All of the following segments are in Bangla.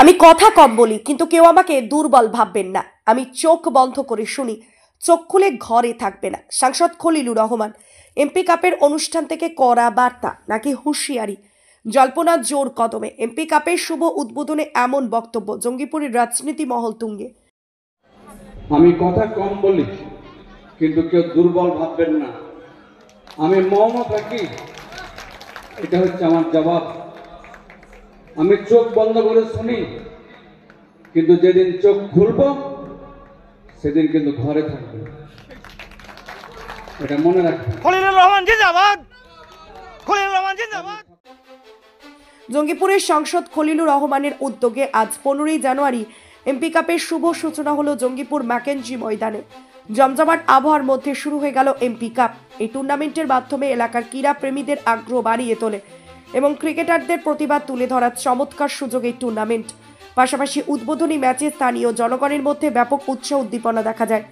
আমি কথা কম বলি, কিন্তু কেউ আমাকে দুর্বল ভাববেন না। আমি চোখ বন্ধ করে শুনি, চোখ খুলে ঘরে থাকবে না। সাংসদ খলিলুর রহমান। এমপি কাপের অনুষ্ঠান থেকে কড়া বার্তা নাকি হুঁশিয়ারি? জল্পনা জোর কদমে। এমপি কাপের শুভ উদ্বোধনে এমন বক্তব্য, জঙ্গিপুরের রাজনীতি মহল তুঙ্গে। আমি কথা কম বলি, কিন্তু কেউ দুর্বল ভাববেন না। আমি মৌন থাকি, এটা হচ্ছে আমার জবাব। আমি চোখ বন্ধ করে শুনি, কিন্তু যেদিন চোখ খুলব সেদিন কিন্তু ঘরে থাকবে, এটা মনে রাখবেন। খলিলুর রহমান জিন্দাবাদ, খলিলুর রহমান জিন্দাবাদ। জঙ্গিপুরের সাংসদ খলিলুর রহমানের উদ্যোগে আজ 15ই জানুয়ারি এমপি কাপের শুভ সূচনা হলো জঙ্গিপুর ম্যাকেঞ্জি ময়দানে। জমজমাট আবহাওয়ার মধ্যে শুরু হয়ে গেল এমপি কাপ। এই টুর্নামেন্টের মাধ্যমে এলাকার ক্রীড়া প্রেমীদের আগ্রহ বাড়িয়ে তোলে এবং ক্রিকেটারদের প্রতিভা তুলে ধরার চমৎকার সুযোগ এই টুর্নামেন্ট। পাশাপাশি উদ্বোধনী ম্যাচে স্থানীয় জনগণের মধ্যে ব্যাপক উৎসাহ উদ্দীপনা দেখা যায়।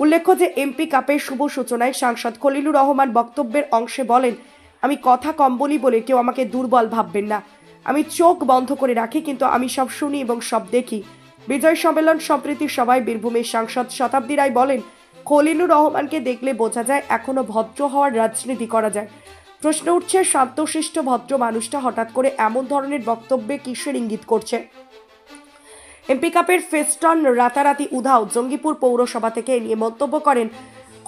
উল্লেখ্য যে এমপি কাপের শুভ সূচনায় সাংসদ খলিলুর রহমান বক্তব্যের অংশে বলেন, আমি কথা কম বলি বলে কেউ আমাকে দুর্বল ভাববেন না। আমি চোখ বন্ধ করে রাখি, কিন্তু আমি সব শুনি এবং সব দেখি। বিজয় সম্মেলন সম্প্রীতি সভায় বীরভূমের সাংসদ শতাব্দী রায় বলেন, খলিলুর রহমানকে দেখলে বোঝা যায় এখনো ভদ্র হওয়ার রাজনীতি করা যায়। প্রশ্ন উঠছে, শান্তশিষ্ট ভদ্র মানুষটা হঠাৎ করে এমন ধরনের বক্তব্যে কিসের ইঙ্গিত করছে? এমপি কাপের ফেস্টন রাতারাতি উধাও, জঙ্গিপুর পৌরসভা থেকে নিয়ে মন্তব্য করেন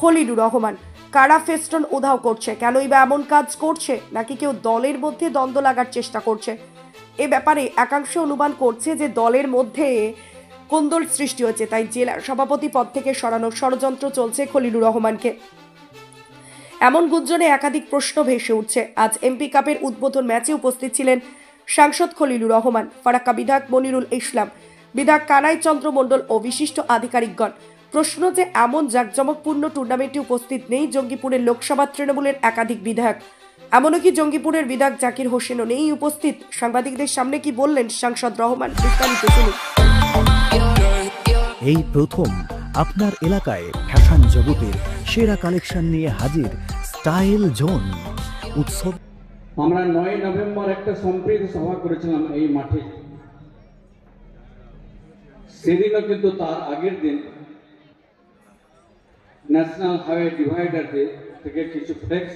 খলিলুর রহমান। কারা ফেস্টন উধাও করছে, কেনই বা এমন কাজ করছে, নাকি কেউ দলের মধ্যে দ্বন্দ্ব লাগার চেষ্টা করছে? এ ব্যাপারে একাংশ অনুমান করছে যে দলের মধ্যে কোন্দল সৃষ্টি হয়েছে, তাই জেলা সভাপতি পদ থেকে সরানোর ষড়যন্ত্র চলছে খলিলুর রহমানকে। এমন গুঞ্জনে একাধিক প্রশ্ন ভেসে উঠছে। আজ এমপি কাপের উদ্বোধন ম্যাচে উপস্থিত ছিলেন সাংসদ খলিলুর রহমান, ফারাক্কা বিধায়ক মনিরুল ইসলাম, বিধায়ক কানাই চন্দ্র মণ্ডল ও বিশিষ্ট আধিকারিকগণ। প্রশ্ন যে এমন জাঁকজমকপূর্ণ টুর্নামেন্টে উপস্থিত নেই জঙ্গিপুরের লোকসভা তৃণমূলের একাধিক বিধায়ক। এমনকি জঙ্গিপুরের বিধায়ক জাকির হোসেনও নেই উপস্থিত। সাংবাদিকদের সামনে কি বললেন সাংসদ রহমান, বিস্তারিত শুনুন। এই প্রথম আপনার এলাকায় ফ্যাশন জগতের সেরা কালেকশন নিয়ে হাজির স্টাইল জোন উৎসব। আমরা 9 নভেম্বর একটা সম্প্রীতি সভা করেছিলাম এই মাঠে। সেদিনও কিন্তু তার আগের দিন ন্যাশনাল হাইওয়ে ডিভাইডার থেকে কিছু ফ্লেক্স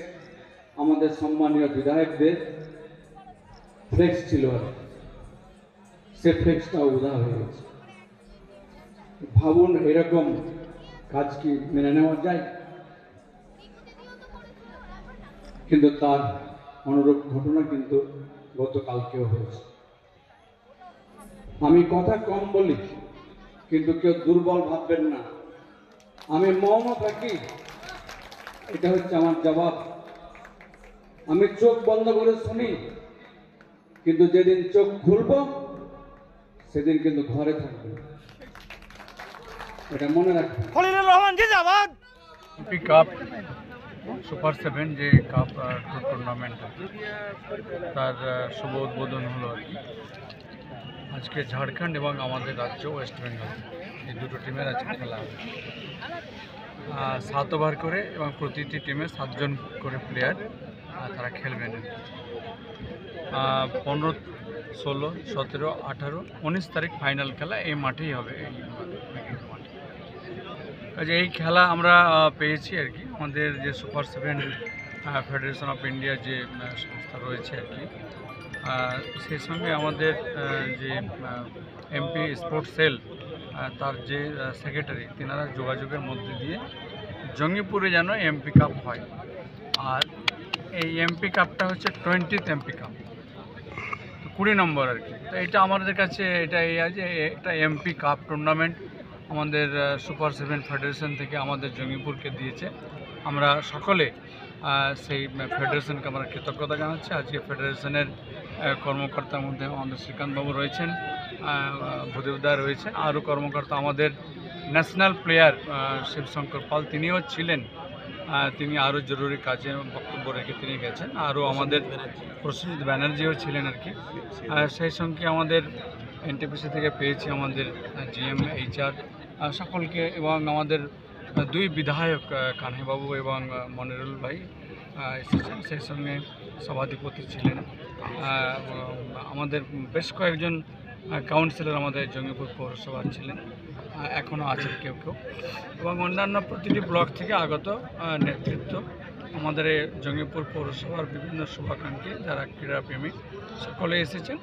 আমাদের সম্মানীয় বিধায়কদের ফ্লেক্স ছিল, সে ফ্লেক্সটা উধাও হয়ে গেছে। ভাবুন, এরকম কাজ কি মেনে নেওয়া যায়? কিন্তু তার অনুরূপ ঘটনা কিন্তু গতকালকেও হয়েছে। আমি কথা কম বলি, কিন্তু কেউ দুর্বল ভাববেন না। আমি মৌন থাকি, এটা হচ্ছে আমার জবাব। আমি চোখ বন্ধ করে শুনি, কিন্তু যেদিন চোখ খুলব সেদিন কিন্তু ঘরে থাকবে, এটা মনে রাখবেন। খলিলুর রহমান জিন্দাবাদ। এমপি কাপ সুপার 7 যে কাপ টুর্নামেন্ট, তার শুভ উদ্বোধন হলো আর কি। আজকে ঝাড়খণ্ড এবং আমাদের রাজ্য ওয়েস্ট বেঙ্গল, এই দুটো টিমের আজকে খেলা হবে। 7 ওভার করে এবং প্রতিটি টিমে 7 জন করে প্লেয়ার তারা খেলবেন। 15, 16, 17, 18, 19 তারিখ ফাইনাল খেলা এই মাঠেই হবে, এই মাঠে। কাজে এই খেলা আমরা পেয়েছি আর কি। আমাদের যে সুপার 7 ফেডারেশন অফ ইন্ডিয়া যে সংস্থা রয়েছে আর কি, সেই সঙ্গে আমাদের যে এমপি স্পোর্টস সেল, তার যে সেক্রেটারি, তিনারা যোগাযোগের মধ্যে দিয়ে জঙ্গিপুরে যেন এমপি কাপ হয়। আর এই এমপি কাপটা হচ্ছে 20th এমপি কাপ, 20 নম্বর আর কি। তো এটা আমাদের কাছে এটা এই আছে, একটা এমপি কাপ টুর্নামেন্ট আমাদের সুপার 7 ফেডারেশন থেকে আমাদের জঙ্গিপুরকে দিয়েছে। আমরা সকলে সেই ফেডারেশনকে আমরা কৃতজ্ঞতা জানাচ্ছি। আজকে ফেডারেশনের কর্মকর্তার মধ্যে আমাদের শ্রীকান্তবাবু রয়েছেন, ভূদেবদা রয়েছেন, আরও কর্মকর্তা আমাদের ন্যাশনাল প্লেয়ার শিবশঙ্কর পাল তিনিও ছিলেন। তিনি আরও জরুরি কাজে বক্তব্য রেখে তিনি গেছেন। আরও আমাদের প্রসেনজিৎ ব্যানার্জিও ছিলেন আর কি। সেই সঙ্গে আমাদের এনটিপিসি থেকে পেয়েছি আমাদের জিএম, এইচআর সকলকে, এবং আমাদের 2 বিধায়ক কানাইবাবু এবং মনিরুল ভাই এসেছেন। সেই সঙ্গে সভাধিপতি ছিলেন আমাদের বেশ কয়েকজন কাউন্সিলর আমাদের জঙ্গিপুর পৌরসভার ছিলেন, এখনও আছেন কেউ কেউ, এবং অন্যান্য প্রতিটি ব্লক থেকে আগত নেতৃত্ব, আমাদের এই জঙ্গিপুর পৌরসভার বিভিন্ন শুভাকাঙ্ক্ষী যারা ক্রীড়াপ্রেমী সকলে এসেছেন।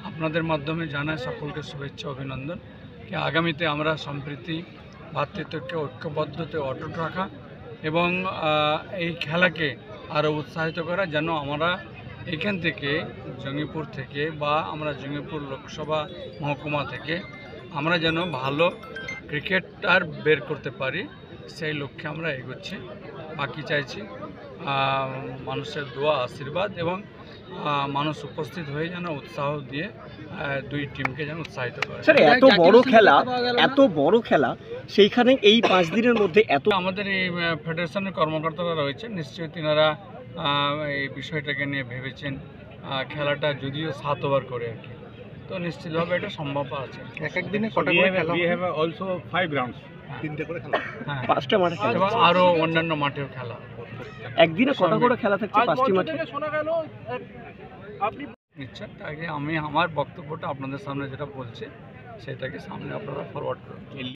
আপনাদের মাধ্যমে জানাই সকলকে শুভেচ্ছা অভিনন্দন কি আগামীতে আমরা সম্প্রীতি ভ্রাতৃত্বকে ঐক্যবদ্ধতে অটুট রাখা এবং এই খেলাকে আরও উৎসাহিত করা, যেন আমরা এখান থেকে জঙ্গিপুর থেকে বা আমরা জঙ্গিপুর লোকসভা মহকুমা থেকে আমরা যেন ভালো ক্রিকেটার বের করতে পারি, সেই লক্ষ্যে আমরা এগোচ্ছি। বাকি চাইছি মানুষের দোয়া আশীর্বাদ এবং মানুষ উপস্থিত হয়ে যেন উৎসাহ দিয়ে দুই টিমকে যেন উৎসাহিত করে। স্যার এত বড় খেলা সেইখানে এই 5 দিনের মধ্যে এত আমাদের এই ফেডারেশনের কর্মকর্তারা রয়েছে, নিশ্চয়ই তিনারা এই বিষয়টাকে নিয়ে ভেবেছেন। খেলাটা যদিও 7 ওভার করে আর কি, তো নিশ্চিতভাবে এটা সম্ভব আছে। এক এক দিনে কটা করে খেলা হবে? অলসো 5 রাউন্ডস, 3টে করে খেলা, হ্যাঁ 5টা মাঠে খেলা এবং আরও অন্যান্য মাঠেও খেলা। একদিনে কটা করে খেলা থাকছে 5টি মাঠে? নিশ্চয় আগে আমি আমার বক্তব্যটা আপনাদের সামনে যেটা বলছি সেটাকে সামনে আপনারা ফরওয়ার্ড করুন।